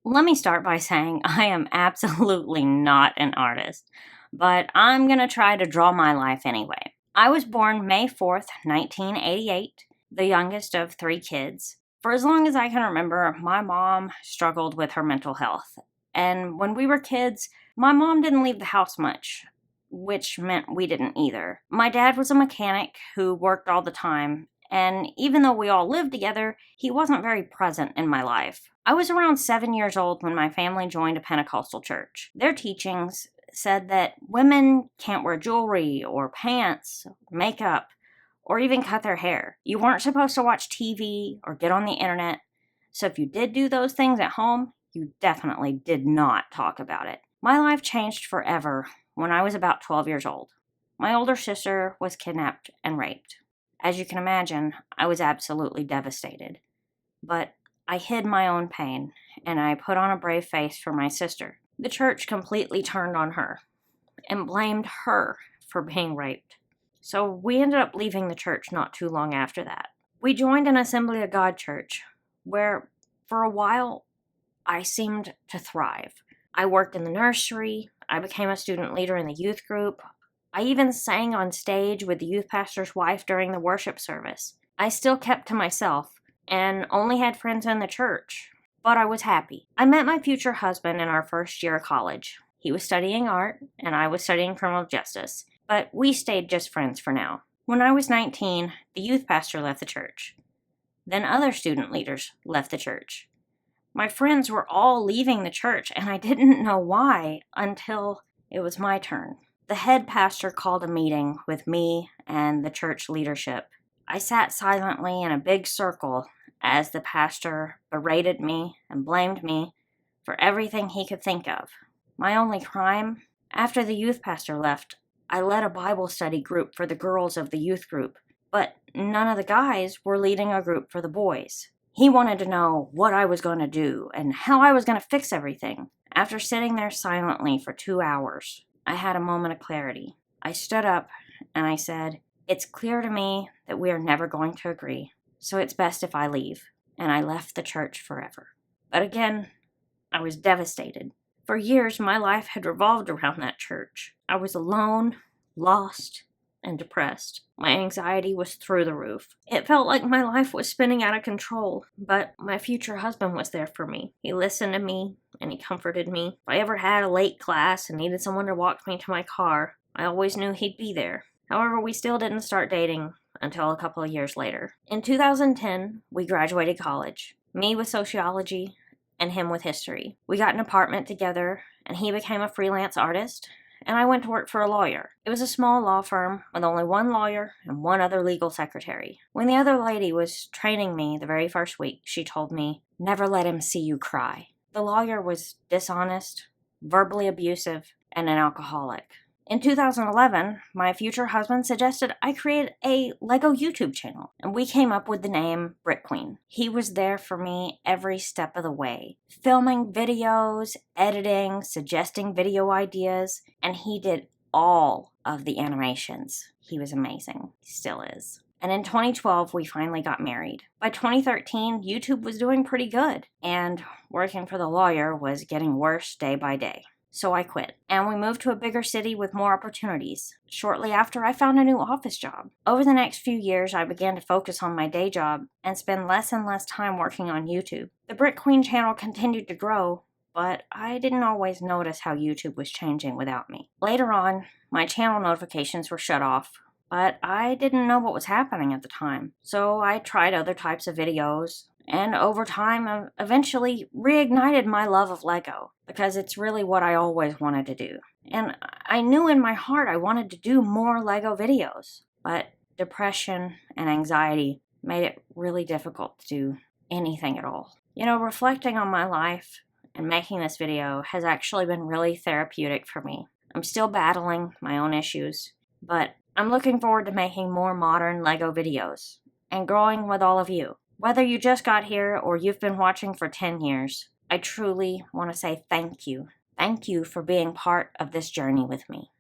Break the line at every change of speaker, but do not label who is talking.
Let me start by saying I am absolutely not an artist, but I'm going to try to draw my life anyway. I was born May 4th, 1988, the youngest of three kids. For as long as I can remember, my mom struggled with her mental health. And when we were kids, my mom didn't leave the house much, which meant we didn't either. My dad was a mechanic who worked all the time, and even though we all lived together, he wasn't very present in my life. I was around 7 years old when my family joined a Pentecostal church. Their teachings said that women can't wear jewelry or pants, makeup, or even cut their hair. You weren't supposed to watch TV or get on the internet, so if you did do those things at home, you definitely did not talk about it. My life changed forever when I was about 12 years old. My older sister was kidnapped and raped. As you can imagine, I was absolutely devastated. But I hid my own pain, and I put on a brave face for my sister. The church completely turned on her and blamed her for being raped. So we ended up leaving the church not too long after that. We joined an Assembly of God church where, for a while, I seemed to thrive. I worked in the nursery, I became a student leader in the youth group, I even sang on stage with the youth pastor's wife during the worship service. I still kept to myself and only had friends in the church, but I was happy. I met my future husband in our first year of college. He was studying art and I was studying criminal justice, but we stayed just friends for now. When I was 19, the youth pastor left the church. Then other student leaders left the church. My friends were all leaving the church and I didn't know why until it was my turn. The head pastor called a meeting with me and the church leadership. I sat silently in a big circle as the pastor berated me and blamed me for everything he could think of. My only crime? After the youth pastor left, I led a Bible study group for the girls of the youth group, but none of the guys were leading a group for the boys. He wanted to know what I was going to do and how I was going to fix everything. After sitting there silently for 2 hours, I had a moment of clarity. I stood up and I said, "It's clear to me that we are never going to agree, so it's best if I leave." And I left the church forever. But again, I was devastated. For years, my life had revolved around that church. I was alone, lost, and depressed. My anxiety was through the roof. It felt like my life was spinning out of control, but my future husband was there for me. He listened to me, and he comforted me. If I ever had a late class and needed someone to walk me to my car, I always knew he'd be there. However, we still didn't start dating until a couple of years later. In 2010, we graduated college. Me with sociology, and him with history. We got an apartment together, and he became a freelance artist, and I went to work for a lawyer. It was a small law firm with only one lawyer and one other legal secretary. When the other lady was training me the very first week, she told me, "Never let him see you cry." The lawyer was dishonest, verbally abusive, and an alcoholic. In 2011, my future husband suggested I create a Lego YouTube channel, and we came up with the name BrickQueen. He was there for me every step of the way, filming videos, editing, suggesting video ideas, and he did all of the animations. He was amazing. He still is. And in 2012, we finally got married. By 2013, YouTube was doing pretty good, and working for the lawyer was getting worse day by day. So I quit, and we moved to a bigger city with more opportunities. Shortly after, I found a new office job. Over the next few years, I began to focus on my day job and spend less and less time working on YouTube. The BrickQueen channel continued to grow, but I didn't always notice how YouTube was changing without me. Later on, my channel notifications were shut off, but I didn't know what was happening at the time. So I tried other types of videos, and over time, I eventually reignited my love of Lego, because it's really what I always wanted to do. And I knew in my heart I wanted to do more Lego videos, but depression and anxiety made it really difficult to do anything at all. Reflecting on my life and making this video has actually been really therapeutic for me. I'm still battling my own issues, but I'm looking forward to making more modern Lego videos and growing with all of you. Whether you just got here or you've been watching for 10 years, I truly want to say thank you. Thank you for being part of this journey with me.